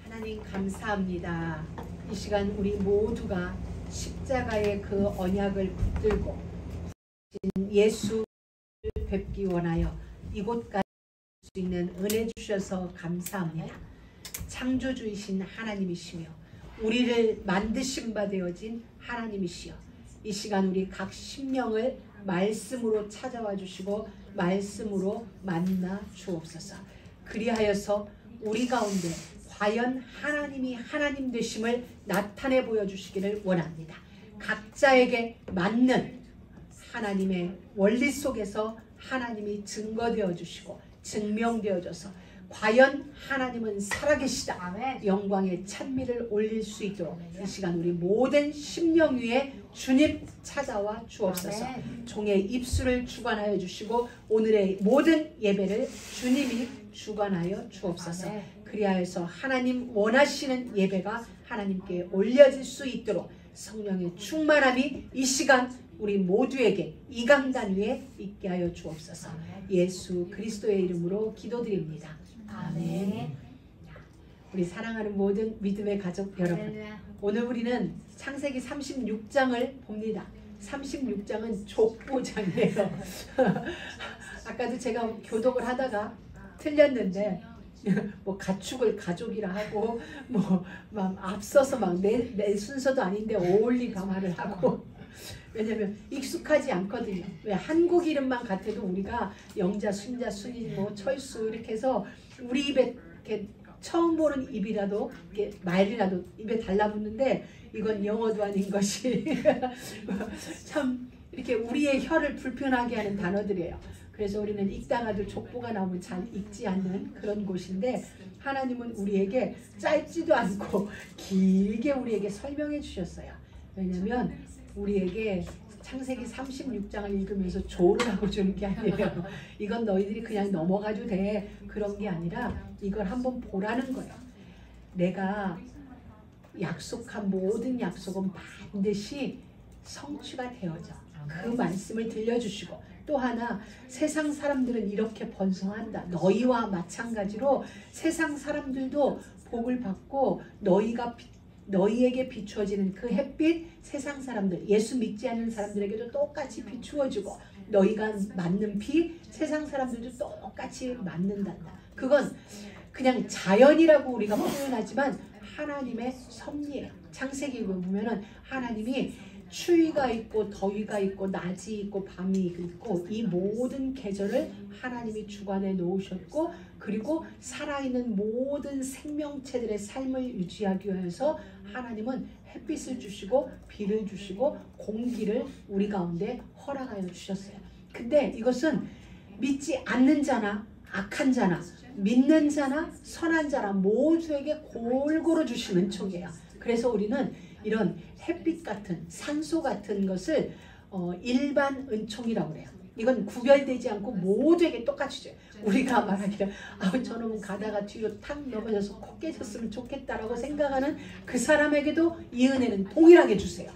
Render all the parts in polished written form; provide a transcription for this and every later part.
하나님 감사합니다. 이 시간 우리 모두가 십자가의 그 언약을 붙들고 예수를 뵙기 원하여 이곳까지 올 수 있는 은혜 주셔서 감사합니다. 창조주이신 하나님이시며 우리를 만드신 바 되어진 하나님이시여, 이 시간 우리 각 심령을 말씀으로 찾아와 주시고 말씀으로 만나 주옵소서. 그리하여서 우리 가운데 과연 하나님이 하나님 되심을 나타내 보여주시기를 원합니다. 각자에게 맞는 하나님의 원리 속에서 하나님이 증거되어 주시고 증명되어져서 과연 하나님은 살아계시다, 아멘. 영광의 찬미를 올릴 수 있도록 이 시간 우리 모든 심령 위에 주님 찾아와 주옵소서. 아멘. 종의 입술을 주관하여 주시고 오늘의 모든 예배를 주님이 주관하여 주옵소서. 아멘. 그리하여서 하나님 원하시는 예배가 하나님께 올려질 수 있도록 성령의 충만함이 이 시간 우리 모두에게 이 강단 위에 있게 하여 주옵소서. 아멘. 예수 그리스도의 이름으로 기도드립니다. 아멘. 우리 사랑하는 모든 믿음의 가족 여러분, 오늘 우리는 창세기 36장을 봅니다. 36장은 족보장이에요. 아까도 제가 교독을 하다가 틀렸는데 뭐 가축을 가족이라 하고 뭐 막 앞서서 막 내 순서도 아닌데 오올리 가마를 하고, 왜냐면 익숙하지 않거든요. 왜 한국 이름만 같아도 우리가 영자, 순자, 순인, 뭐 철수 이렇게 해서 우리 입에 이렇게 처음 보는 입이라도 이렇게 말이라도 입에 달라붙는데 이건 영어도 아닌 것이 참 이렇게 우리의 혀를 불편하게 하는 단어들이에요. 그래서 우리는 읽다가도 족보가 나오면 잘 읽지 않는 그런 곳인데, 하나님은 우리에게 짧지도 않고 길게 우리에게 설명해 주셨어요. 왜냐면 우리에게 창세기 36장을 읽으면서 조를 하고 주는 게 아니에요. 이건 너희들이 그냥 넘어가도 돼, 그런 게 아니라 이걸 한번 보라는 거예요. 내가 약속한 모든 약속은 반드시 성취가 되어져. 그 말씀을 들려주시고, 또 하나 세상 사람들은 이렇게 번성한다. 너희와 마찬가지로 세상 사람들도 복을 받고 너희에게 비추어지는 그 햇빛, 세상 사람들, 예수 믿지 않는 사람들에게도 똑같이 비추어주고, 너희가 맞는 피, 세상 사람들도 똑같이 맞는단다. 그건 그냥 자연이라고 우리가 표현하지만 하나님의 섭리예요. 창세기 보면은 하나님이 추위가 있고 더위가 있고 낮이 있고 밤이 있고 이 모든 계절을 하나님이 주관해 놓으셨고, 그리고 살아있는 모든 생명체들의 삶을 유지하기 위해서 하나님은 햇빛을 주시고 비를 주시고 공기를 우리 가운데 허락하여 주셨어요. 근데 이것은 믿지 않는 자나 악한 자나 믿는 자나 선한 자나 모두에게 골고루 주신 은총이에요. 그래서 우리는 이런 햇빛 같은 산소 같은 것을 일반 은총이라고 해요. 이건 구별되지 않고 모두에게 똑같이 줘요. 우리가 말하기를 저놈은 가다가 뒤로 탁 넘어져서 코 깨졌으면 좋겠다라고 생각하는 그 사람에게도 이 은혜는 동일하게 주세요.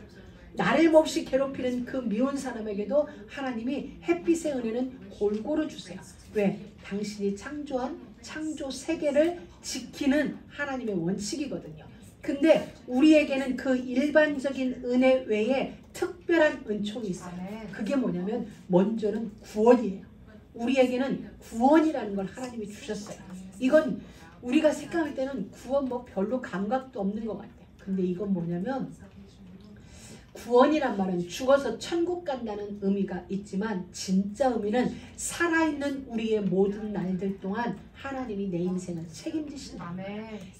나를 몹시 괴롭히는 그 미운 사람에게도 하나님이 햇빛의 은혜는 골고루 주세요. 왜? 당신이 창조한 창조 세계를 지키는 하나님의 원칙이거든요. 근데 우리에게는 그 일반적인 은혜 외에 특별한 은총이 있어요. 그게 뭐냐면 먼저는 구원이에요. 우리에게는 구원이라는 걸 하나님이 주셨어요. 이건 우리가 생각할 때는 구원 뭐 별로 감각도 없는 것 같아요. 근데 이건 뭐냐면 구원이란 말은 죽어서 천국 간다는 의미가 있지만 진짜 의미는 살아있는 우리의 모든 날들 동안 하나님이 내 인생을 책임지신다.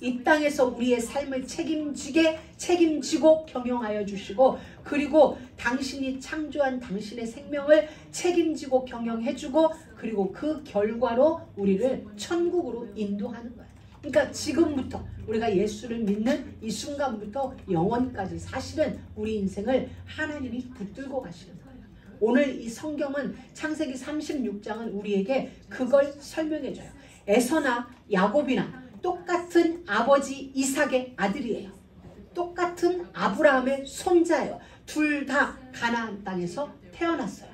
이 땅에서 우리의 삶을 책임지고 경영하여 주시고, 그리고 당신이 창조한 당신의 생명을 책임지고 경영해주고, 그리고 그 결과로 우리를 천국으로 인도하는 거예요. 그러니까 지금부터 우리가 예수를 믿는 이 순간부터 영원까지 사실은 우리 인생을 하나님이 붙들고 가시는 거예요. 오늘 이 성경은 창세기 36장은 우리에게 그걸 설명해줘요. 에서나 야곱이나 똑같은 아버지 이삭의 아들이에요. 똑같은 아브라함의 손자예요. 둘 다 가나안 땅에서 태어났어요.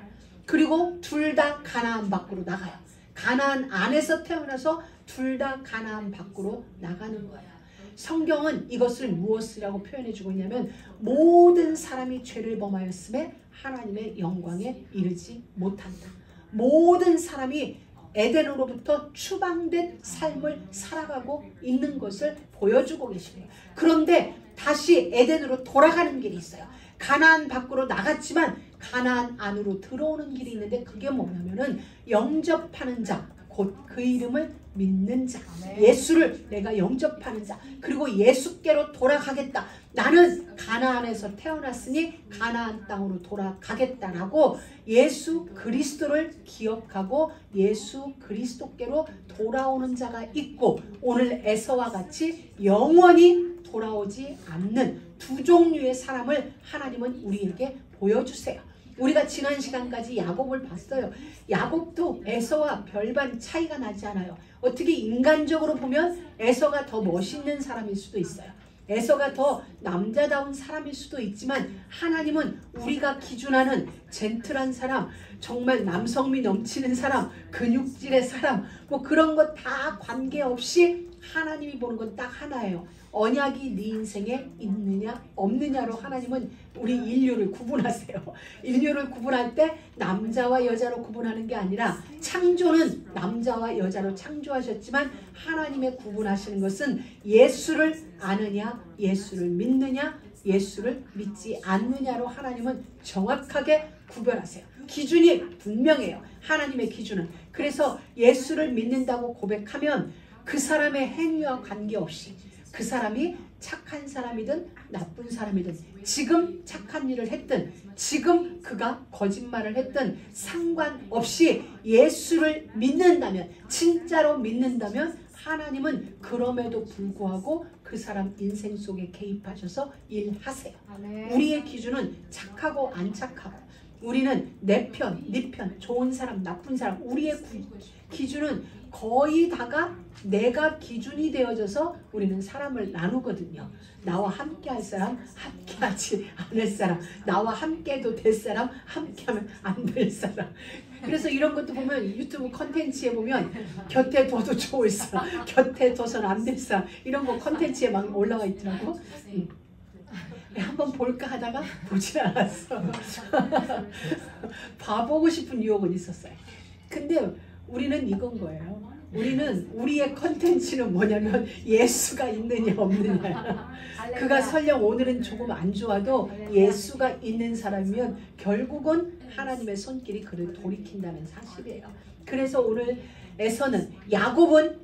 그리고 둘 다 가나안 밖으로 나가요. 가나안 안에서 태어나서 둘 다 가나안 밖으로 나가는 거예요. 성경은 이것을 무엇이라고 표현해주고 있냐면 모든 사람이 죄를 범하였음에 하나님의 영광에 이르지 못한다. 모든 사람이 에덴으로부터 추방된 삶을 살아가고 있는 것을 보여주고 계십니다. 그런데 다시 에덴으로 돌아가는 길이 있어요. 가나안 밖으로 나갔지만 가나안 안으로 들어오는 길이 있는데 그게 뭐냐면은 영접하는 자, 곧 그 이름을 믿는 자, 예수를 내가 영접하는 자, 그리고 예수께로 돌아가겠다. 나는 가나안에서 태어났으니 가나안 땅으로 돌아가겠다라고 예수 그리스도를 기억하고 예수 그리스도께로 돌아오는 자가 있고, 오늘 에서와 같이 영원히 돌아오지 않는 두 종류의 사람을 하나님은 우리에게 보여주세요. 우리가 지난 시간까지 야곱을 봤어요. 야곱도 에서와 별반 차이가 나지 않아요. 어떻게 인간적으로 보면 에서가 더 멋있는 사람일 수도 있어요. 에서가 더 남자다운 사람일 수도 있지만 하나님은 우리가 기준하는 젠틀한 사람, 정말 남성미 넘치는 사람, 근육질의 사람, 뭐 그런 것 다 관계없이 하나님이 보는 건 딱 하나예요. 언약이 네 인생에 있느냐 없느냐로 하나님은 우리 인류를 구분하세요. 인류를 구분할 때 남자와 여자로 구분하는 게 아니라, 창조는 남자와 여자로 창조하셨지만 하나님의 구분하시는 것은 예수를 아느냐 예수를 믿느냐 예수를 믿지 않느냐로 하나님은 정확하게 구별하세요. 기준이 분명해요. 하나님의 기준은. 그래서 예수를 믿는다고 고백하면 그 사람의 행위와 관계없이, 그 사람이 착한 사람이든 나쁜 사람이든, 지금 착한 일을 했든 지금 그가 거짓말을 했든 상관없이 예수를 믿는다면, 진짜로 믿는다면 하나님은 그럼에도 불구하고 그 사람 인생 속에 개입하셔서 일하세요. 우리의 기준은 착하고 안 착하고, 우리는 내 편, 네 편, 좋은 사람, 나쁜 사람, 우리의 기준은 거의 다가 내가 기준이 되어져서 우리는 사람을 나누거든요. 나와 함께 할 사람, 함께 하지 않을 사람, 나와 함께 해도 될 사람, 함께 하면 안 될 사람. 그래서 이런 것도 보면 유튜브 컨텐츠에 보면 곁에 둬도 좋을 사람, 곁에 둬서는 안 될 사람, 이런 거 컨텐츠에 막 올라와 있더라고. 한번 볼까 하다가 보질 않았어. 봐보고 싶은 유혹은 있었어요. 근데 우리는 이건 거예요. 우리는 우리의 컨텐츠는 뭐냐면 예수가 있느냐 없느냐. 그가 설령 오늘은 조금 안 좋아도 예수가 있는 사람이면 결국은 하나님의 손길이 그를 돌이킨다는 사실이에요. 그래서 오늘 에서는, 야곱은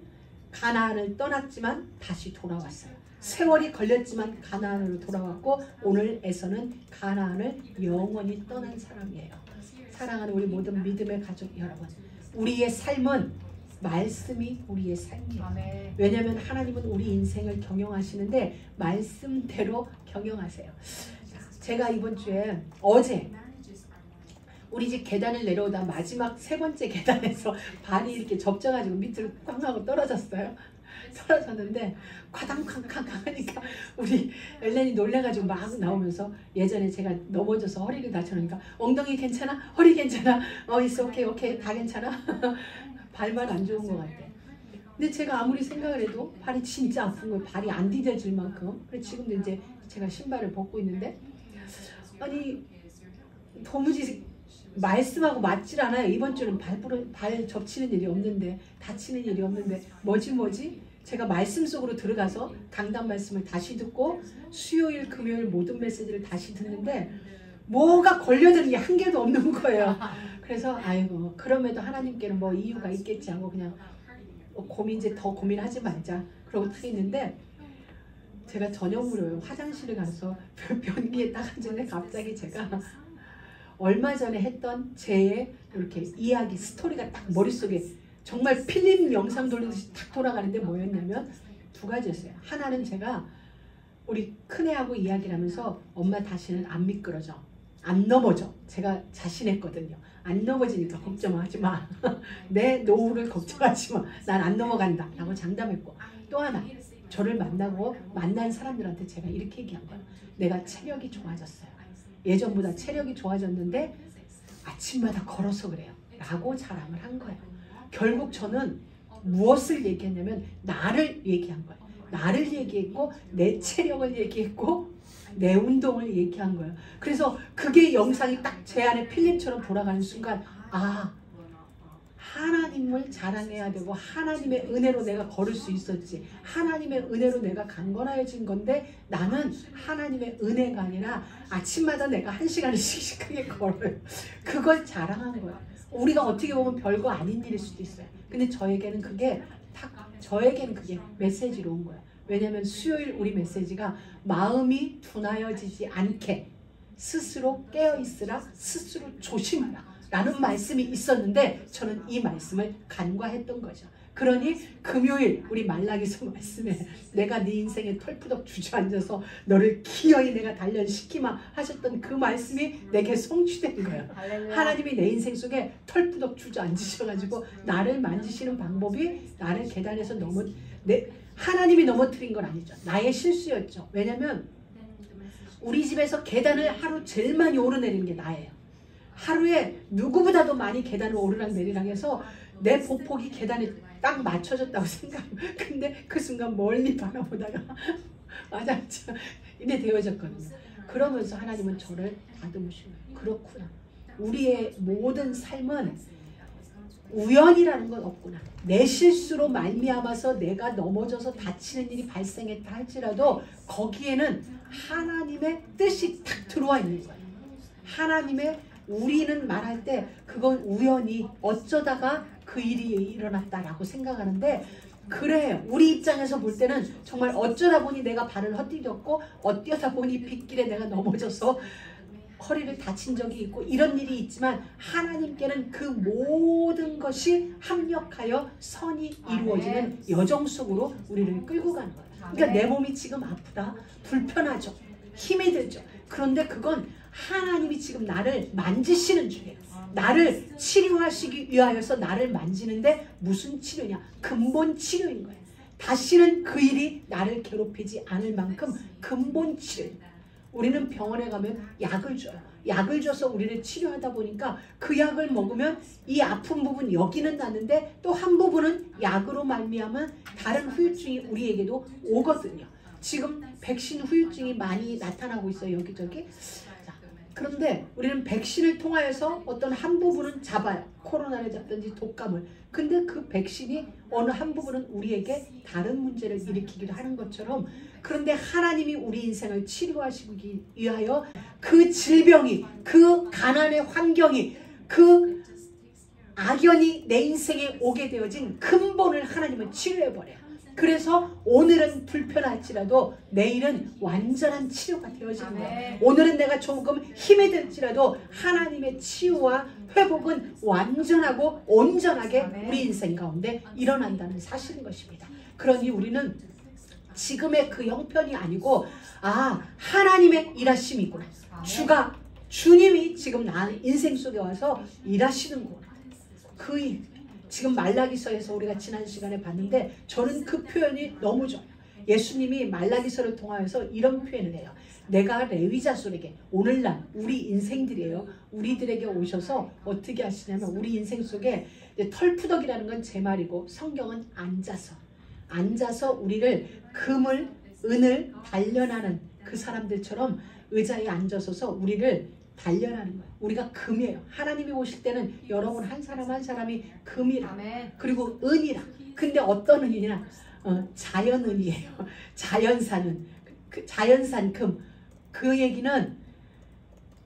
가나안을 떠났지만 다시 돌아왔어요. 세월이 걸렸지만 가나안으로 돌아왔고, 오늘 에서는 가나안을 영원히 떠난 사람이에요. 사랑하는 우리 모든 믿음의 가족 여러분, 우리의 삶은 말씀이 우리의 삶이에요. 왜냐하면 하나님은 우리 인생을 경영하시는데 말씀대로 경영하세요. 제가 이번 주에 어제 우리 집 계단을 내려오다 마지막 세 번째 계단에서 발이 이렇게 접져가지고 밑으로 꽝 하고 떨어졌어요. 떨어졌는데 과당쾅쾅 하니까 우리 엘렌이 놀래가지고 막 나오면서, 예전에 제가 넘어져서 허리를 다쳤으니까 엉덩이 괜찮아? 허리 괜찮아? 있어, 오케이 다 괜찮아? 발만 안 좋은 것 같아. 근데 제가 아무리 생각을 해도 발이 진짜 아픈 거예요. 발이 안 디뎌질 만큼. 그래서 지금도 이제 제가 신발을 벗고 있는데, 아니 도무지 말씀하고 맞질 않아요. 이번 주는 발 접치는 일이 없는데, 다치는 일이 없는데 뭐지? 제가 말씀 속으로 들어가서 강단 말씀을 다시 듣고 수요일 금요일 모든 메시지를 다시 듣는데 뭐가 걸려드는 게 한 개도 없는 거예요. 그래서 아이고, 그럼에도 하나님께는 뭐 이유가 있겠지 하고 그냥 이제 더 고민하지 말자 그러고 타 있는데, 제가 저녁으로 화장실에 가서 변기에 딱 앉았는데 갑자기 제가 얼마 전에 했던 제 이렇게 이야기 스토리가 딱 머릿속에 정말 필름 영상 돌리듯이 딱 돌아가는데 뭐였냐면 두 가지였어요. 하나는 제가 우리 큰애하고 이야기를 하면서 엄마 다시는 안 미끄러져, 안 넘어져. 제가 자신했거든요. 안 넘어지니까 걱정하지 마. 내 노후를 걱정하지 마. 난 안 넘어간다 라고 장담했고, 또 하나, 저를 만난 사람들한테 제가 이렇게 얘기한 거예요. 내가 체력이 좋아졌어요. 예전보다 체력이 좋아졌는데 아침마다 걸어서 그래요 라고 자랑을 한 거예요. 결국 저는 무엇을 얘기했냐면 나를 얘기한 거예요. 나를 얘기했고 내 체력을 얘기했고 내 운동을 얘기한 거예요. 그래서 그게 영상이 딱 제 안에 필름처럼 돌아가는 순간 아, 하나님을 자랑해야 되고 하나님의 은혜로 내가 걸을 수 있었지. 하나님의 은혜로 내가 강건해진 건데 나는 하나님의 은혜가 아니라 아침마다 내가 1시간을 씩씩하게 걸어요. 그걸 자랑한 거예요. 우리가 어떻게 보면 별거 아닌 일일 수도 있어요. 근데 저에게는 그게 메시지로 온 거예요. 왜냐하면 수요일 우리 메시지가 마음이 둔하여지지 않게 스스로 깨어있으라, 스스로 조심하라 라는 말씀이 있었는데 저는 이 말씀을 간과했던 거죠. 그러니 금요일 우리 말라기서 말씀에 내가 네 인생에 털푸덕 주저앉아서 너를 기어이 내가 단련시키마 하셨던 그 말씀이 내게 성취된 거예요. 하나님이 내 인생 속에 털푸덕 주저앉으셔가지고 나를 만지시는 방법이 나를 계단에서 하나님이 넘어뜨린 건 아니죠. 나의 실수였죠. 왜냐면 우리 집에서 계단을 하루 제일 많이 오르내리는 게 나예요. 하루에 누구보다도 많이 계단을 오르락 내리락 해서 내 보폭이 계단에 딱 맞춰졌다고 생각해요. 근데 그 순간 멀리 바라보다가 맞아 이래 되어졌거든요. 그러면서 하나님은 저를 다듬으시는 거예요. 그렇구나. 우리의 모든 삶은 우연이라는 건 없구나. 내 실수로 말미암아서 내가 넘어져서 다치는 일이 발생했다 할지라도 거기에는 하나님의 뜻이 딱 들어와 있는 거예요. 하나님의 우리는 말할 때 그건 우연히 어쩌다가 그 일이 일어났다라고 생각하는데 그래요. 우리 입장에서 볼 때는 정말 어쩌다 보니 내가 발을 헛디뎠고 어쩌다 보니 빗길에 내가 넘어져서 허리를 다친 적이 있고 이런 일이 있지만 하나님께는 그 모든 것이 합력하여 선이 이루어지는 여정 속으로 우리를 끌고 가는 거예요. 그러니까 내 몸이 지금 아프다, 불편하죠, 힘이 들죠. 그런데 그건 하나님이 지금 나를 만지시는 중이에요. 나를 치료하시기 위하여서 나를 만지는데 무슨 치료냐? 근본 치료인 거예요. 다시는 그 일이 나를 괴롭히지 않을 만큼 근본 치료입니다. 우리는 병원에 가면 약을 줘요. 약을 줘서 우리를 치료하다 보니까 그 약을 먹으면 이 아픈 부분 여기는 낫는데 또 한 부분은 약으로 말미암은 다른 후유증이 우리에게도 오거든요. 지금 백신 후유증이 많이 나타나고 있어요. 여기저기. 그런데 우리는 백신을 통하여서 어떤 한 부분은 잡아요. 코로나를 잡든지 독감을. 근데 그 백신이 어느 한 부분은 우리에게 다른 문제를 일으키기도 하는 것처럼 그런데 하나님이 우리 인생을 치료하시기 위하여 그 질병이, 그 가난의 환경이, 그 악연이 내 인생에 오게 되어진 근본을 하나님은 치료해버려요. 그래서 오늘은 불편할지라도 내일은 완전한 치료가 되어지는 거예요. 오늘은 내가 조금 힘이 들지라도 하나님의 치유와 회복은 완전하고 온전하게 우리 인생 가운데 일어난다는 사실인 것입니다. 그러니 우리는 지금의 그 형편이 아니고 아, 하나님의 일하심이구나. 주님이 지금 나 인생 속에 와서 일하시는구나. 지금 말라기서에서 우리가 지난 시간에 봤는데 저는 그 표현이 너무 좋아요. 예수님이 말라기서를 통하여서 이런 표현을 해요. 내가 레위 자손에게 오늘날 우리 인생들이에요. 우리들에게 오셔서 어떻게 하시냐면 우리 인생 속에 털푸덕이라는 건 제 말이고 성경은 앉아서 우리를 금을 은을 단련하는 그 사람들처럼 의자에 앉아서서 우리를 단련하는 거예요. 우리가 금이에요. 하나님이 오실 때는 여러분 한 사람 한 사람이 금이라 그리고 은이라. 근데 어떤 은이냐? 자연은이에요. 자연산은 자연산 금. 그 얘기는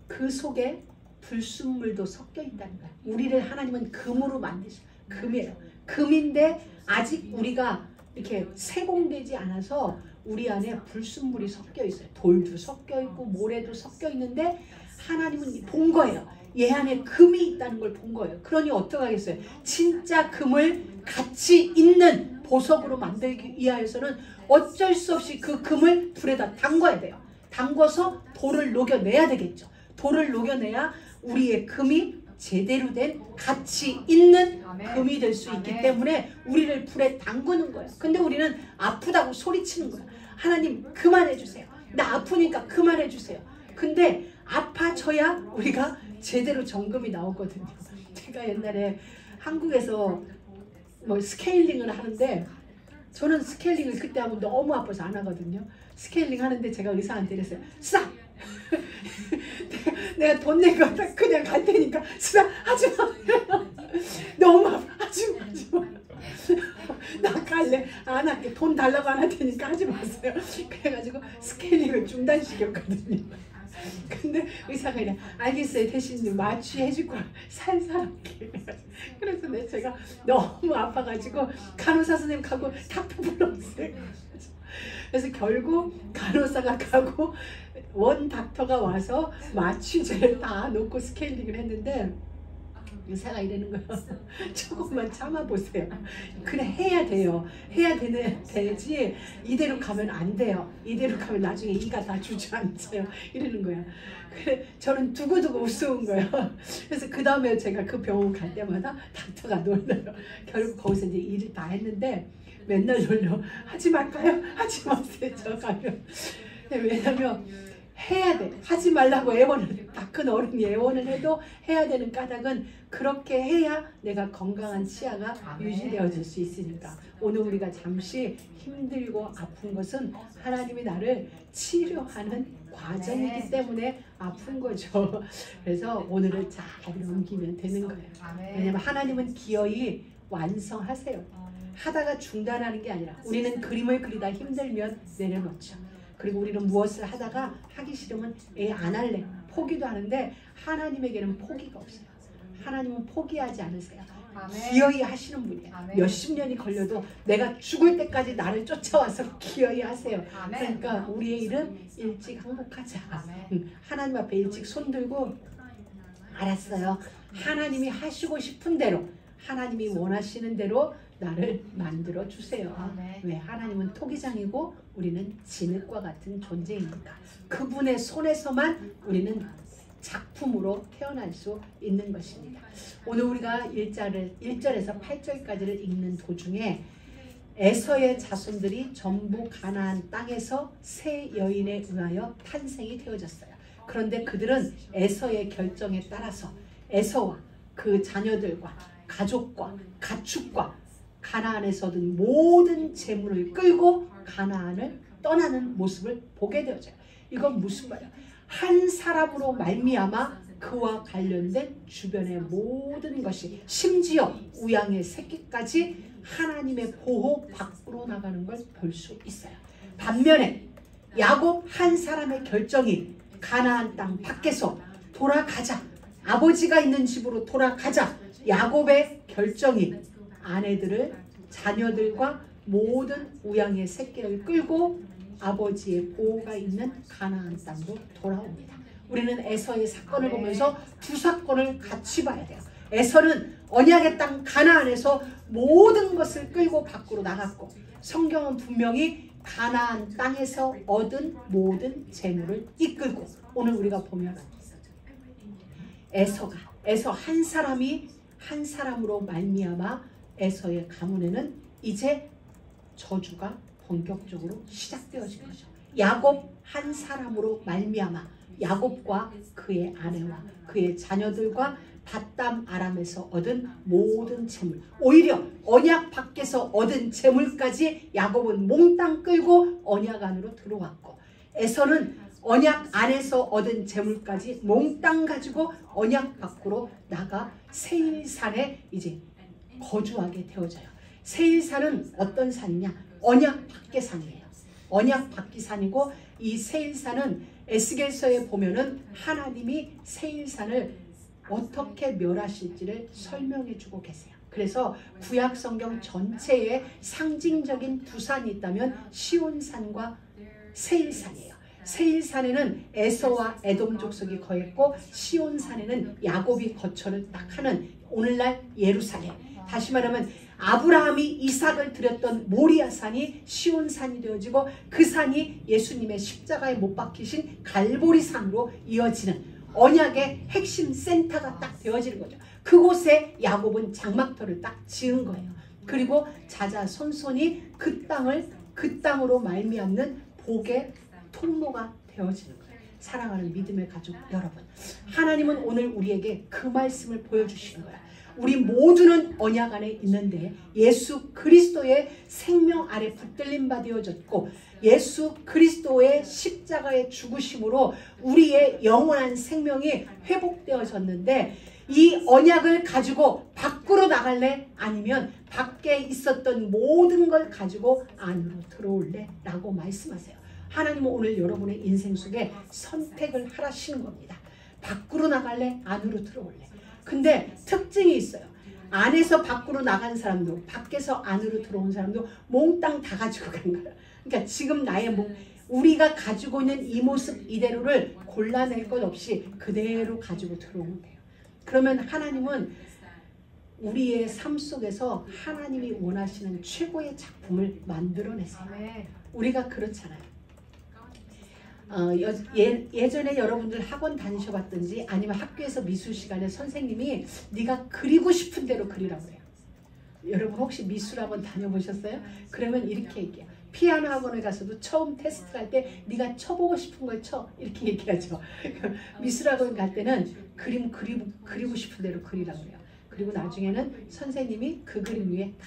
그 속에 불순물도 섞여 있다는 거예요. 우리를 하나님은 금으로 만드셔. 금이에요. 금인데 아직 우리가 이렇게 세공되지 않아서 우리 안에 불순물이 섞여 있어요. 돌도 섞여 있고 모래도 섞여 있는데 하나님은 본 거예요. 얘 안에 금이 있다는 걸 본 거예요. 그러니 어떡하겠어요? 진짜 금을 가치 있는 보석으로 만들기 위하여서는 어쩔 수 없이 그 금을 불에다 담궈야 돼요. 담궈서 돌을 녹여내야 되겠죠. 돌을 녹여내야 우리의 금이 제대로 된 가치 있는 금이 될 수 있기 때문에 우리를 불에 담그는 거예요. 근데 우리는 아프다고 소리치는 거예요. 하나님 그만해 주세요. 나 아프니까 그만해 주세요. 근데 아파져야 우리가 제대로 정금이 나오거든요. 제가 옛날에 한국에서 뭐 스케일링을 하는데 저는 스케일링을 그때 하면 너무 아파서 안 하거든요. 스케일링 하는데 제가 의사한테 이랬어요. 수다! 내가 돈 내고 그냥 갈 테니까 수다 하지 마. 너무 아파. 하지 마. 나 갈래. 안 할게. 돈 달라고 안 할 테니까 하지 마세요. 그래가지고 스케일링을 중단시켰거든요. 근데 의사가 이래, 알겠어요. 대신 마취해줄 거야. 살살하게. 그래서 제가 너무 아파가지고 간호사 선생님 가고 닥터 불렀어요. 그래서 결국 간호사가 가고 원 닥터가 와서 마취제를 다 놓고 스케일링을 했는데 의사가 이러는 거예요. 조금만 참아보세요. 그래 해야 돼요. 해야 되지 이대로 가면 안 돼요. 이대로 가면 나중에 이가 다 주저앉아요. 이러는 거야. 그래 저는 두고두고 우스운 거예요. 그래서 그 다음에 제가 그 병원 갈 때마다 닥터가 놀려요. 결국 거기서 이제 일을 다 했는데 맨날 놀려. 하지 말까요? 하지 마세요. 저 가면. 왜냐면 해야 돼. 하지 말라고 애원을, 다 큰 어른이 애원을 해도 해야 되는 까닭은 그렇게 해야 내가 건강한 치아가 유지되어질 수 있으니까. 오늘 우리가 잠시 힘들고 아픈 것은 하나님이 나를 치료하는 과정이기 때문에 아픈 거죠. 그래서 오늘을 잘 넘기면 되는 거예요. 왜냐면 하나님은 기어이 완성하세요. 하다가 중단하는 게 아니라 우리는 그림을 그리다 힘들면 내려놓죠. 그리고 우리는 무엇을 하다가 하기 싫으면 안 할래 포기도 하는데 하나님에게는 포기가 없어요. 하나님은 포기하지 않으세요. 기어이 하시는 분이에요. 몇십 년이 걸려도 내가 죽을 때까지 나를 쫓아와서 기어이 하세요. 그러니까 우리의 일은 일찍 항복하자. 하나님 앞에 일찍 손들고 알았어요. 하나님이 하시고 싶은 대로 하나님이 원하시는 대로 나를 만들어 주세요. 왜? 하나님은 토기장이고 우리는 진흙과 같은 존재이니까. 그분의 손에서만 우리는 작품으로 태어날 수 있는 것입니다. 오늘 우리가 1절에서 8절까지를 읽는 도중에 에서의 자손들이 전부 가나안 땅에서 세 여인에 의하여 탄생이 되어졌어요. 그런데 그들은 에서의 결정에 따라서 에서와 그 자녀들과 가족과 가축과 가나안에서 얻은 모든 재물을 끌고 가나안을 떠나는 모습을 보게 되어져요. 이건 무슨 말이야? 한 사람으로 말미암아 그와 관련된 주변의 모든 것이 심지어 우양의 새끼까지 하나님의 보호 밖으로 나가는 걸 볼 수 있어요. 반면에 야곱 한 사람의 결정이 가나안 땅 밖에서 돌아가자, 아버지가 있는 집으로 돌아가자, 야곱의 결정이 아내들을 자녀들과 모든 우양의 새끼를 끌고 아버지의 보호가 있는 가나안 땅으로 돌아옵니다. 우리는 에서의 사건을 보면서 두 사건을 같이 봐야 돼요. 에서는 언약의 땅 가나안에서 모든 것을 끌고 밖으로 나갔고 성경은 분명히 가나안 땅에서 얻은 모든 재물을 이끌고 오늘 우리가 보면 에서 한 사람이 한 사람으로 말미암아 에서의 가문에는 이제 저주가 본격적으로 시작되어진 거죠. 야곱 한 사람으로 말미암아 야곱과 그의 아내와 그의 자녀들과 닷담 아람에서 얻은 모든 재물, 오히려 언약 밖에서 얻은 재물까지 야곱은 몽땅 끌고 언약 안으로 들어왔고 에서는 언약 안에서 얻은 재물까지 몽땅 가지고 언약 밖으로 나가 세일산에 이제 거주하게 되어져요. 세일산은 어떤 산이냐? 언약 밖의 산이에요. 언약 밖의 산이고 이 세일산은 에스겔서에 보면은 하나님이 세일산을 어떻게 멸하실지를 설명해 주고 계세요. 그래서 구약 성경 전체에 상징적인 두 산이 있다면 시온산과 세일산이에요. 세일산에는 에서와 에돔 족속이 거했고 시온산에는 야곱이 거처를 딱 하는 오늘날 예루살렘. 다시 말하면 아브라함이 이삭을 드렸던 모리아산이 시온산이 되어지고 그 산이 예수님의 십자가에 못 박히신 갈보리산으로 이어지는 언약의 핵심 센터가 딱 되어지는 거죠. 그곳에 야곱은 장막터를 딱 지은 거예요. 그리고 자자손손이 그 땅으로 말미암는 복의 통로가 되어지는 거예요. 사랑하는 믿음의 가족 여러분, 하나님은 오늘 우리에게 그 말씀을 보여주시는 거예요. 우리 모두는 언약 안에 있는데 예수 그리스도의 생명 아래 붙들림 바 되어졌고 예수 그리스도의 십자가의 죽으심으로 우리의 영원한 생명이 회복되어졌는데 이 언약을 가지고 밖으로 나갈래? 아니면 밖에 있었던 모든 걸 가지고 안으로 들어올래? 라고 말씀하세요. 하나님은 오늘 여러분의 인생 속에 선택을 하라시는 겁니다. 밖으로 나갈래? 안으로 들어올래? 근데 특징이 있어요. 안에서 밖으로 나간 사람도 밖에서 안으로 들어온 사람도 몽땅 다 가지고 간 거예요. 그러니까 지금 나의 우리가 가지고 있는 이 모습 이대로를 골라낼 것 없이 그대로 가지고 들어오면 돼요. 그러면 하나님은 우리의 삶 속에서 하나님이 원하시는 최고의 작품을 만들어내세요. 우리가 그렇잖아요. 예전에 여러분들 학원 다니셔봤든지 아니면 학교에서 미술 시간에 선생님이 네가 그리고 싶은 대로 그리라고 해요. 여러분 혹시 미술 학원 다녀보셨어요? 그러면 이렇게 얘기해요. 피아노 학원에 가서도 처음 테스트 할 때 네가 쳐보고 싶은 걸 쳐 이렇게 얘기하죠. 미술 학원 갈 때는 그림 그리고 싶은 대로 그리라고 해요. 그리고 나중에는 선생님이 그 그림 위에 다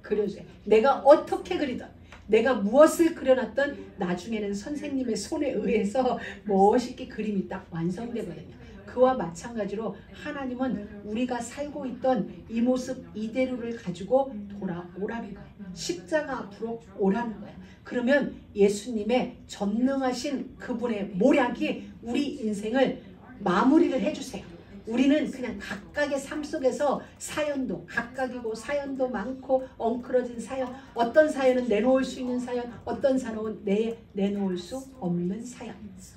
그려줘요. 내가 어떻게 그리든 내가 무엇을 그려놨던 나중에는 선생님의 손에 의해서 멋있게 그림이 딱 완성되거든요. 그와 마찬가지로 하나님은 우리가 살고 있던 이 모습 이대로를 가지고 돌아오라는 거예요. 십자가 앞으로 오라는 거예요. 그러면 예수님의 전능하신 그분의 모략이 우리 인생을 마무리를 해주세요. 우리는 그냥 각각의 삶 속에서 사연도 각각이고 사연도 많고 엉클어진 사연, 어떤 사연은 내놓을 수 있는 사연, 어떤 사연은 내놓을 수 없는 사연,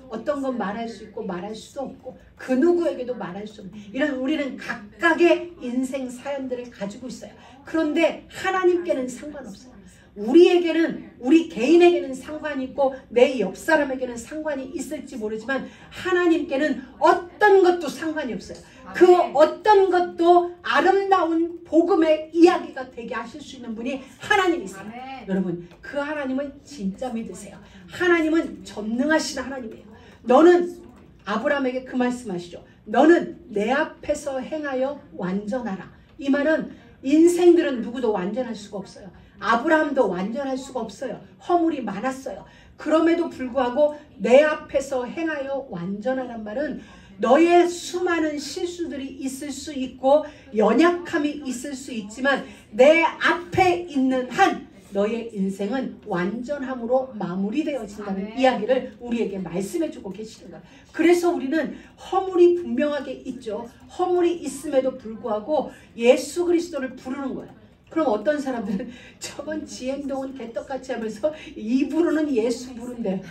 어떤 건 말할 수 있고 말할 수도 없고 그 누구에게도 말할 수 없는 이런 우리는 각각의 인생 사연들을 가지고 있어요. 그런데 하나님께는 상관없어요. 우리에게는 우리 개인에게는 상관이 있고 내 옆 사람에게는 상관이 있을지 모르지만 하나님께는 어떤 것도 상관이 없어요. 그 어떤 것도 아름다운 복음의 이야기가 되게 하실 수 있는 분이 하나님이세요. 여러분 그 하나님을 진짜 믿으세요. 하나님은 전능하신 하나님이에요. 너는 아브라함에게 그 말씀하시죠. 너는 내 앞에서 행하여 완전하라. 이 말은 인생들은 누구도 완전할 수가 없어요. 아브라함도 완전할 수가 없어요. 허물이 많았어요. 그럼에도 불구하고 내 앞에서 행하여 완전하란 말은 너의 수많은 실수들이 있을 수 있고 연약함이 있을 수 있지만 내 앞에 있는 한 너의 인생은 완전함으로 마무리되어진다는 이야기를 우리에게 말씀해주고 계시는 거예요. 그래서 우리는 허물이 분명하게 있죠. 허물이 있음에도 불구하고 예수 그리스도를 부르는 거예요. 그럼 어떤 사람들은 저건 지 행동은 개떡같이 하면서 입으로는 예수 부른대.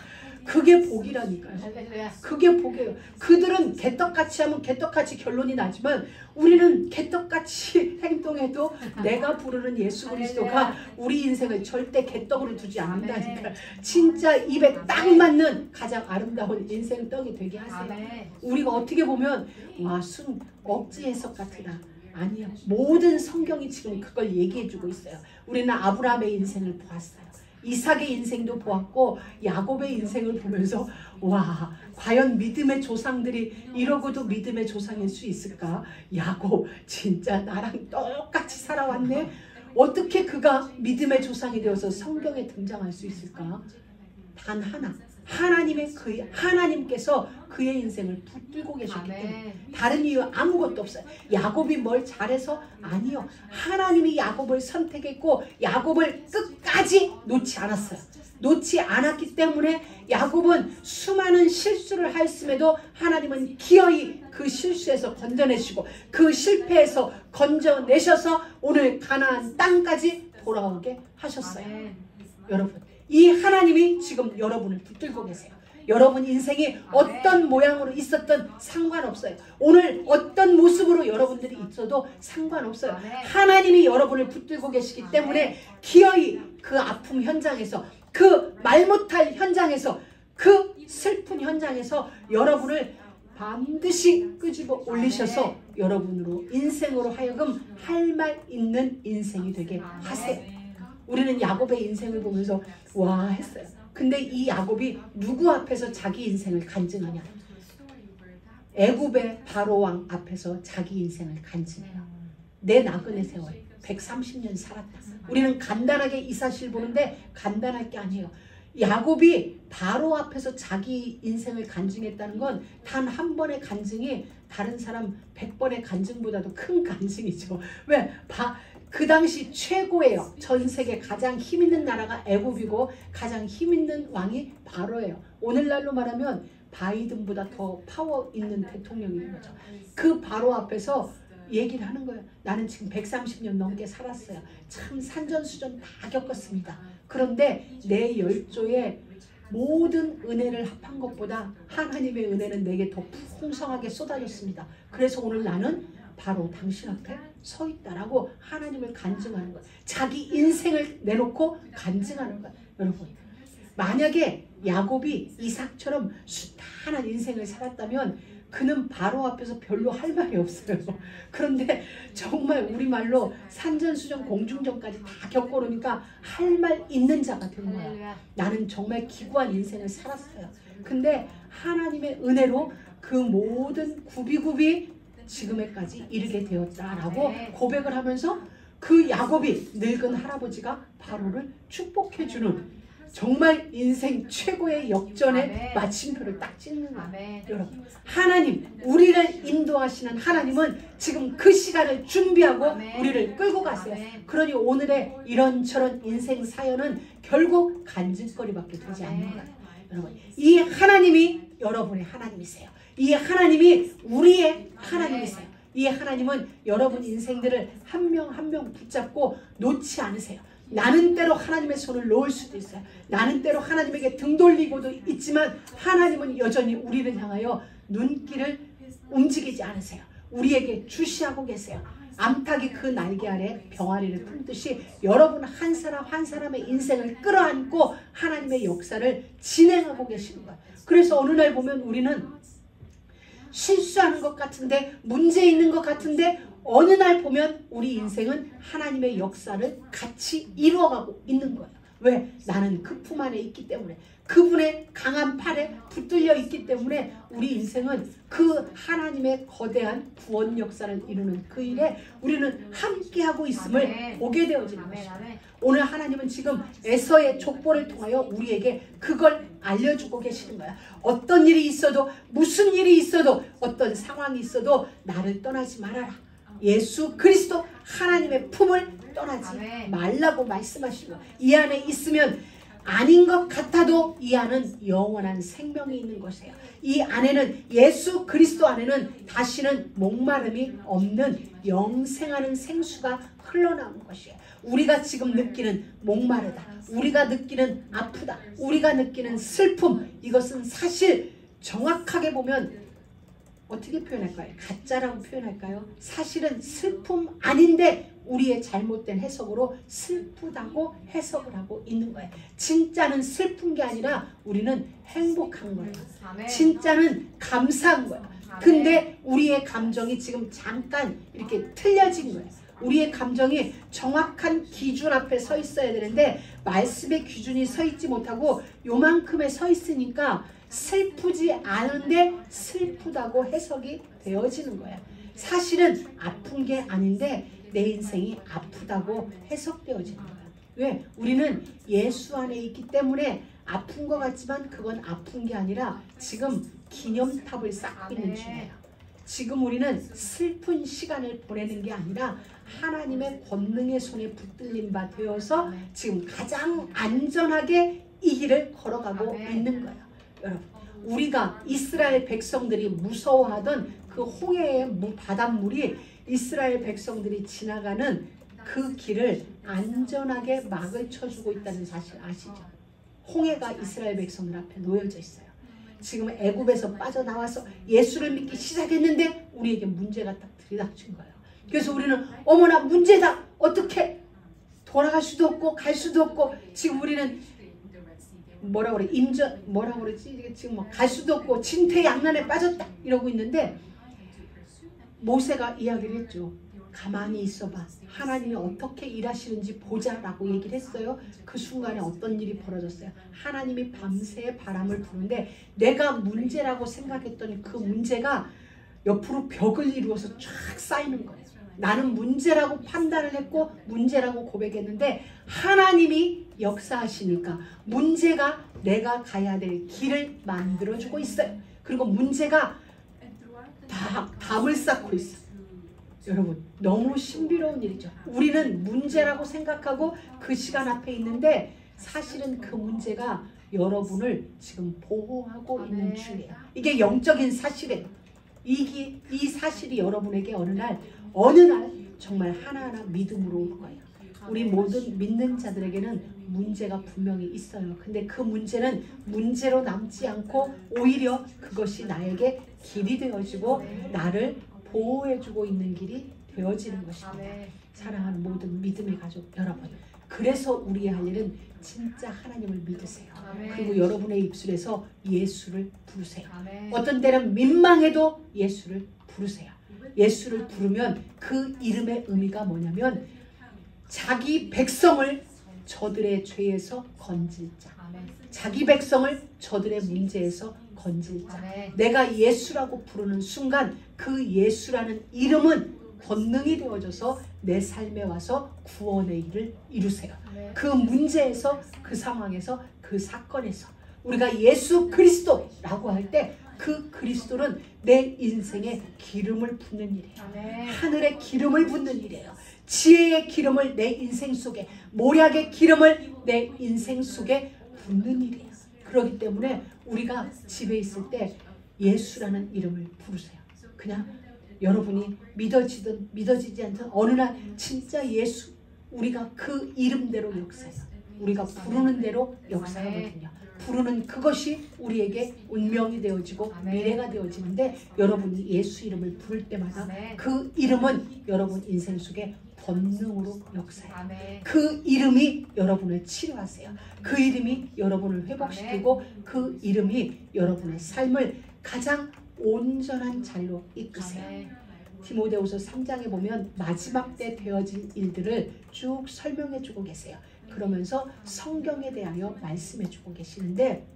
그게 복이라니까요. 그게 복이에요. 그들은 개떡같이 하면 개떡같이 결론이 나지만 우리는 개떡같이 행동해도 내가 부르는 예수 그리스도가 우리 인생을 절대 개떡으로 두지 않는다니까. 진짜 입에 딱 맞는 가장 아름다운 인생 떡이 되게 하세요. 우리가 어떻게 보면 와 순 억지 해석 같으다. 아니요. 모든 성경이 지금 그걸 얘기해주고 있어요. 우리는 아브라함의 인생을 보았어요. 이삭의 인생도 보았고 야곱의 인생을 보면서 와 과연 믿음의 조상들이 이러고도 믿음의 조상일 수 있을까? 야곱 진짜 나랑 똑같이 살아왔네. 어떻게 그가 믿음의 조상이 되어서 성경에 등장할 수 있을까? 단 하나. 하나님께서 그의 인생을 붙들고 계셨기 때문에 다른 이유 아무것도 없어요. 야곱이 뭘 잘해서? 아니요. 하나님이 야곱을 선택했고 야곱을 끝까지 놓지 않았어요. 놓지 않았기 때문에 야곱은 수많은 실수를 하였음에도 하나님은 기어이 그 실수에서 건져내시고 그 실패에서 건져내셔서 오늘 가나안 땅까지 돌아오게 하셨어요. 여러분 이 하나님이 지금 여러분을 붙들고 계세요. 여러분 인생이 어떤 모양으로 있었든 상관없어요. 오늘 어떤 모습으로 여러분들이 있어도 상관없어요. 하나님이 여러분을 붙들고 계시기 때문에 기어이 그 아픔 현장에서 그 말 못할 현장에서 그 슬픈 현장에서 여러분을 반드시 끄집어 올리셔서 여러분으로 인생으로 하여금 할 말 있는 인생이 되게 하세요. 우리는 야곱의 인생을 보면서 와 했어요. 근데 이 야곱이 누구 앞에서 자기 인생을 간증하냐? 애굽의 바로왕 앞에서 자기 인생을 간증해요. 내 나그네 세월 130년 살았다. 우리는 간단하게 이 사실 보는데 간단할 게 아니에요. 야곱이 바로 앞에서 자기 인생을 간증했다는 건 단 한 번의 간증이 다른 사람 100번의 간증보다도 큰 간증이죠. 왜? 그 당시 최고예요. 전 세계 가장 힘있는 나라가 애굽이고 가장 힘있는 왕이 바로예요. 오늘날로 말하면 바이든보다 더 파워 있는 대통령인 거죠. 그 바로 앞에서 얘기를 하는 거예요. 나는 지금 130년 넘게 살았어요. 참 산전수전 다 겪었습니다. 그런데 내 열조에 모든 은혜를 합한 것보다 하나님의 은혜는 내게 더 풍성하게 쏟아졌습니다. 그래서 오늘 나는 바로 당신 앞에 서 있다라고 하나님을 간증하는 거예요. 자기 인생을 내놓고 간증하는 거예요. 여러분, 만약에 야곱이 이삭처럼 숱한한 인생을 살았다면 그는 바로 앞에서 별로 할 말이 없어요. 그런데 정말 우리말로 산전수전 공중전까지 다 겪어놓으니까 할 말 있는 자가 된 거야. 나는 정말 기구한 인생을 살았어요. 근데 하나님의 은혜로 그 모든 굽이굽이 지금에까지 이르게 되었다라고 고백을 하면서 그 야곱이 늙은 할아버지가 바로를 축복해주는 정말 인생 최고의 역전의 마침표를 딱 찍는 거예요. 여러분, 하나님, 우리를 인도하시는 하나님은 지금 그 시간을 준비하고 우리를 끌고 가세요. 그러니 오늘의 이런저런 인생 사연은 결국 간증거리밖에 되지 않는 거예요. 여러분, 이 하나님이 여러분의 하나님이세요. 이 하나님이 우리의 하나님이세요. 이 하나님은 여러분 인생들을 한 명 한 명 붙잡고 놓지 않으세요. 나는 때로 하나님의 손을 놓을 수도 있어요. 나는 때로 하나님에게 등 돌리고도 있지만 하나님은 여전히 우리를 향하여 눈길을 움직이지 않으세요. 우리에게 주시하고 계세요. 암탉이 그 날개 아래 병아리를 품듯이 여러분 한 사람 한 사람의 인생을 끌어안고 하나님의 역사를 진행하고 계시는 거예요. 그래서 어느 날 보면 우리는 실수하는 것 같은데, 문제 있는 것 같은데, 어느 날 보면 우리 인생은 하나님의 역사를 같이 이루어가고 있는 거예요. 왜? 나는 그 품 안에 있기 때문에, 그분의 강한 팔에 붙들려 있기 때문에 우리 인생은 그 하나님의 거대한 구원 역사를 이루는 그 일에 우리는 함께하고 있음을 보게 되어지는 것입니다. 오늘 하나님은 지금 에서의 족보를 통하여 우리에게 그걸 알려주고 계시는 거야. 어떤 일이 있어도, 무슨 일이 있어도, 어떤 상황이 있어도 나를 떠나지 말아라. 예수 그리스도 하나님의 품을 떠나지 말라고 말씀하시고, 이 안에 있으면 아닌 것 같아도 이 안은 영원한 생명이 있는 것이에요. 이 안에는, 예수 그리스도 안에는 다시는 목마름이 없는 영생하는 생수가 흘러나오는 것이에요. 우리가 지금 느끼는 목마르다, 우리가 느끼는 아프다, 우리가 느끼는 슬픔, 이것은 사실 정확하게 보면 어떻게 표현할까요? 가짜라고 표현할까요? 사실은 슬픔 아닌데 우리의 잘못된 해석으로 슬프다고 해석을 하고 있는 거예요. 진짜는 슬픈 게 아니라 우리는 행복한 거예요. 진짜는 감사한 거예요. 근데 우리의 감정이 지금 잠깐 이렇게 틀려진 거예요. 우리의 감정이 정확한 기준 앞에 서 있어야 되는데 말씀의 기준이 서 있지 못하고 요만큼에 서 있으니까 슬프지 않은데 슬프다고 해석이 되어지는 거예요. 사실은 아픈 게 아닌데 내 인생이 아프다고 해석되어지는 거예요. 왜? 우리는 예수 안에 있기 때문에 아픈 것 같지만 그건 아픈 게 아니라 지금 기념탑을 쌓고 있는 중이에요. 지금 우리는 슬픈 시간을 보내는 게 아니라 하나님의 권능의 손에 붙들린 바 되어서 지금 가장 안전하게 이 길을 걸어가고 있는 거예요. 여러분, 우리가 이스라엘 백성들이 무서워하던 그 홍해의 바닷물이 이스라엘 백성들이 지나가는 그 길을 안전하게 막을 쳐주고 있다는 사실 아시죠? 홍해가 이스라엘 백성들 앞에 놓여져 있어요. 지금 애굽에서 빠져나와서 예수를 믿기 시작했는데 우리에게 문제가 딱 들이닥친 거예요. 그래서 우리는 어머나 문제다, 어떻게 돌아갈 수도 없고 갈 수도 없고, 지금 우리는 뭐라 그래, 뭐라 그러지, 지금 뭐 갈 수도 없고 진퇴양난에 빠졌다 이러고 있는데, 모세가 이야기를 했죠. 가만히 있어봐, 하나님이 어떻게 일하시는지 보자라고 얘기를 했어요. 그 순간에 어떤 일이 벌어졌어요. 하나님이 밤새 바람을 부는데 내가 문제라고 생각했더니 그 문제가 옆으로 벽을 이루어서 쫙 쌓이는 거예요. 나는 문제라고 판단을 했고 문제라고 고백했는데 하나님이 역사하시니까 문제가 내가 가야 될 길을 만들어주고 있어요. 그리고 문제가 다 담을 쌓고 있어요. 여러분 너무 신비로운 일이죠. 우리는 문제라고 생각하고 그 시간 앞에 있는데 사실은 그 문제가 여러분을 지금 보호하고 있는 중이에요. 이게 영적인 사실이에요. 이 사실이 여러분에게 어느 날 정말 하나하나 믿음으로 올 거예요. 우리 모든 믿는 자들에게는 문제가 분명히 있어요. 근데 그 문제는 문제로 남지 않고 오히려 그것이 나에게 길이 되어지고 나를 보호해주고 있는 길이 되어지는 것입니다. 사랑하는 모든 믿음의 가족 여러분, 그래서 우리의 할 일은 진짜 하나님을 믿으세요. 그리고 여러분의 입술에서 예수를 부르세요. 어떤 때는 민망해도 예수를 부르세요. 예수를 부르면 그 이름의 의미가 뭐냐면 자기 백성을 저들의 죄에서 건질 자, 자기 백성을 저들의 문제에서 건질 자. 내가 예수라고 부르는 순간 그 예수라는 이름은 권능이 되어져서 내 삶에 와서 구원의 일을 이루세요. 그 문제에서, 그 상황에서, 그 사건에서 우리가 예수 그리스도라고 할 때 그 그리스도는 내 인생에 기름을 붓는 일이에요. 하늘에 기름을 붓는 일이에요. 지혜의 기름을 내 인생 속에, 모략의 기름을 내 인생 속에 붓는 일이에요. 그렇기 때문에 우리가 집에 있을 때 예수라는 이름을 부르세요. 그냥 여러분이 믿어지든 믿어지지 않든 어느 날 진짜 예수, 우리가 그 이름대로 역사해요. 우리가 부르는 대로 역사하거든요. 부르는 그것이 우리에게 운명이 되어지고 미래가 되어지는데 여러분이 예수 이름을 부를 때마다 그 이름은 여러분 인생 속에 권능으로 역사해요. 그 이름이 여러분을 치료하세요. 그 이름이 여러분을 회복시키고 그 이름이 여러분의 삶을 가장 온전한 잘로 이끄세요. 디모데후서 3장에 보면 마지막 때 되어질 일들을 쭉 설명해 주고 계세요. 그러면서 성경에 대하여 말씀해 주고 계시는데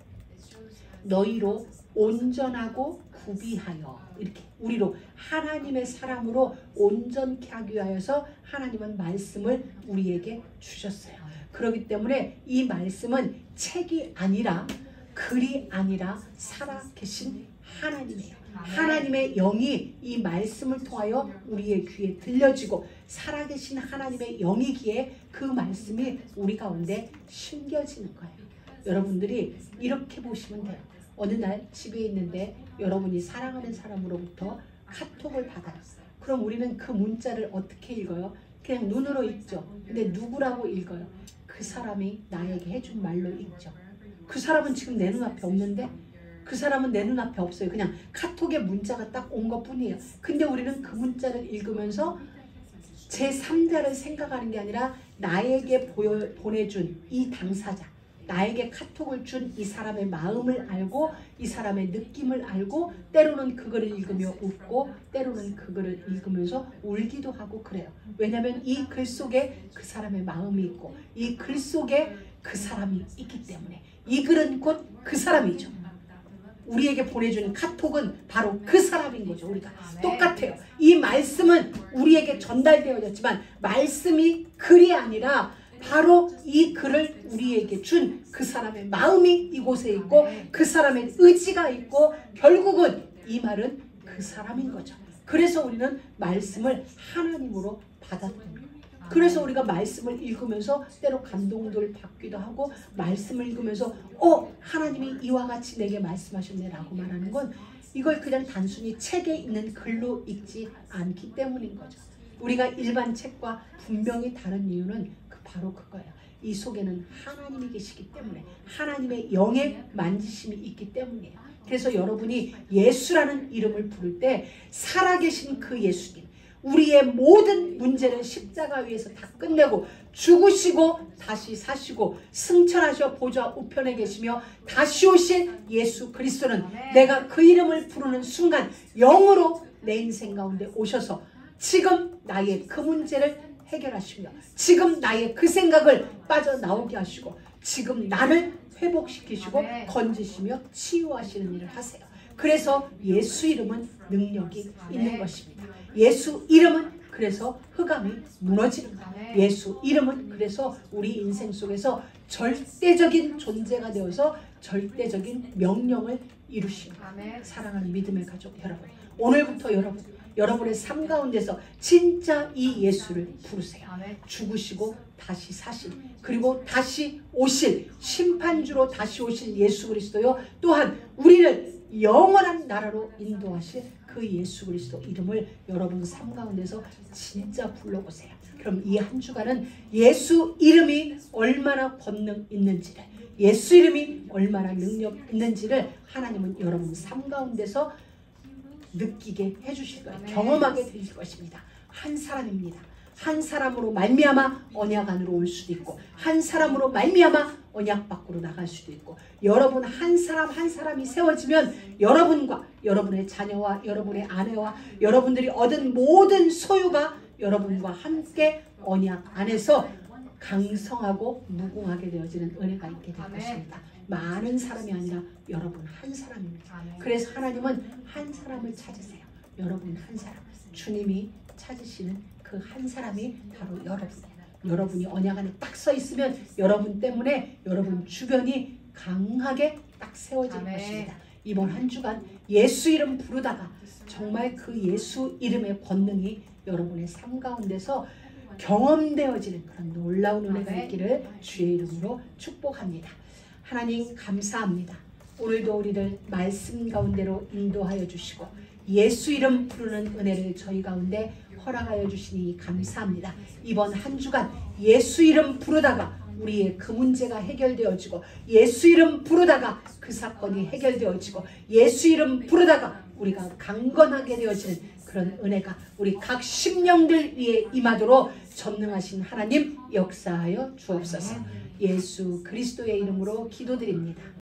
너희로 온전하고 구비하여, 이렇게 우리로 하나님의 사람으로 온전케 하기 위하여서 하나님은 말씀을 우리에게 주셨어요. 그렇기 때문에 이 말씀은 책이 아니라 글이 아니라 살아계신 하나님이에요. 하나님의 영이 이 말씀을 통하여 우리의 귀에 들려지고 살아계신 하나님의 영이기에 그 말씀이 우리 가운데 심겨지는 거예요. 여러분들이 이렇게 보시면 돼요. 어느 날 집에 있는데 여러분이 사랑하는 사람으로부터 카톡을 받아요. 그럼 우리는 그 문자를 어떻게 읽어요? 그냥 눈으로 읽죠. 근데 누구라고 읽어요? 그 사람이 나에게 해준 말로 읽죠. 그 사람은 지금 내 눈앞에 없는데, 그 사람은 내 눈앞에 없어요. 그냥 카톡에 문자가 딱 온 것뿐이에요. 근데 우리는 그 문자를 읽으면서 제3자를 생각하는 게 아니라 나에게 보내준 이 당사자, 나에게 카톡을 준 이 사람의 마음을 알고 이 사람의 느낌을 알고 때로는 그거를 읽으며 웃고 때로는 그거를 읽으면서 울기도 하고 그래요. 왜냐하면 이 글 속에 그 사람의 마음이 있고 이 글 속에 그 사람이 있기 때문에 이 글은 곧 그 사람이죠. 우리에게 보내준 카톡은 바로 그 사람인 거죠. 우리가 똑같아요. 이 말씀은 우리에게 전달되어졌지만 말씀이 글이 아니라 바로 이 글을 우리에게 준 그 사람의 마음이 이곳에 있고 그 사람의 의지가 있고 결국은 이 말은 그 사람인 거죠. 그래서 우리는 말씀을 하나님으로 받아들입니다. 그래서 우리가 말씀을 읽으면서 때로 감동을 받기도 하고 말씀을 읽으면서 하나님이 이와 같이 내게 말씀하셨네 라고 말하는 건 이걸 그냥 단순히 책에 있는 글로 읽지 않기 때문인 거죠. 우리가 일반 책과 분명히 다른 이유는 바로 그거예요. 이 속에는 하나님이 계시기 때문에 하나님의 영의 만지심이 있기 때문이에요. 그래서 여러분이 예수라는 이름을 부를 때 살아계신 그 예수님, 우리의 모든 문제를 십자가 위에서 다 끝내고 죽으시고 다시 사시고 승천하셔 보좌 우편에 계시며 다시 오실 예수 그리스도는 내가 그 이름을 부르는 순간 영으로 내 인생 가운데 오셔서 지금 나의 그 문제를 해결하시며 지금 나의 그 생각을 빠져나오게 하시고 지금 나를 회복시키시고 건지시며 치유하시는 일을 하세요. 그래서 예수 이름은 능력이 있는 것입니다. 예수 이름은 그래서 흑암이 무너지는 거예요. 예수 이름은 그래서 우리 인생 속에서 절대적인 존재가 되어서 절대적인 명령을 이루시는 거예요. 사랑하는 믿음의 가족 여러분, 오늘부터 여러분의 삶 가운데서 진짜 이 예수를 부르세요. 죽으시고 다시 사신, 그리고 다시 오실 심판주로 다시 오실 예수 그리스도요, 또한 우리를 영원한 나라로 인도하실 그 예수 그리스도 이름을 여러분 삶 가운데서 진짜 불러보세요. 그럼 이 한 주간은 예수 이름이 얼마나 권능 있는지를, 예수 이름이 얼마나 능력 있는지를 하나님은 여러분 삶 가운데서 느끼게 해주실 거예요. 경험하게 되실 것입니다. 한 사람입니다. 한 사람으로 말미암아 언약 안으로 올 수도 있고, 한 사람으로 말미암아 언약 밖으로 나갈 수도 있고, 여러분 한 사람 한 사람이 세워지면 여러분과 여러분의 자녀와 여러분의 아내와 여러분들이 얻은 모든 소유가 여러분과 함께 언약 안에서 강성하고 무궁하게 되어지는 은혜가 있게 될 것입니다. 많은 사람이 아니라 여러분 한 사람입니다. 그래서 하나님은 한 사람을 찾으세요. 여러분 한 사람, 주님이 찾으시는 그 한 사람이 바로 여러분이에요. 여러분이 언약 안에 딱 서 있으면 여러분 때문에 여러분 주변이 강하게 딱 세워질 것입니다. 이번 한 주간 예수 이름 부르다가 정말 그 예수 이름의 권능이 여러분의 삶 가운데서 경험되어지는 그런 놀라운 은혜가 있기를 주의 이름으로 축복합니다. 하나님 감사합니다. 오늘도 우리를 말씀 가운데로 인도하여 주시고 예수 이름 부르는 은혜를 저희 가운데 허락하여 주시니 감사합니다. 이번 한 주간 예수 이름 부르다가 우리의 그 문제가 해결되어지고, 예수 이름 부르다가 그 사건이 해결되어지고, 예수 이름 부르다가 우리가 강건하게 되어지는 그런 은혜가 우리 각 심령들 위에 임하도록 전능하신 하나님 역사하여 주옵소서. 예수 그리스도의 이름으로 기도드립니다.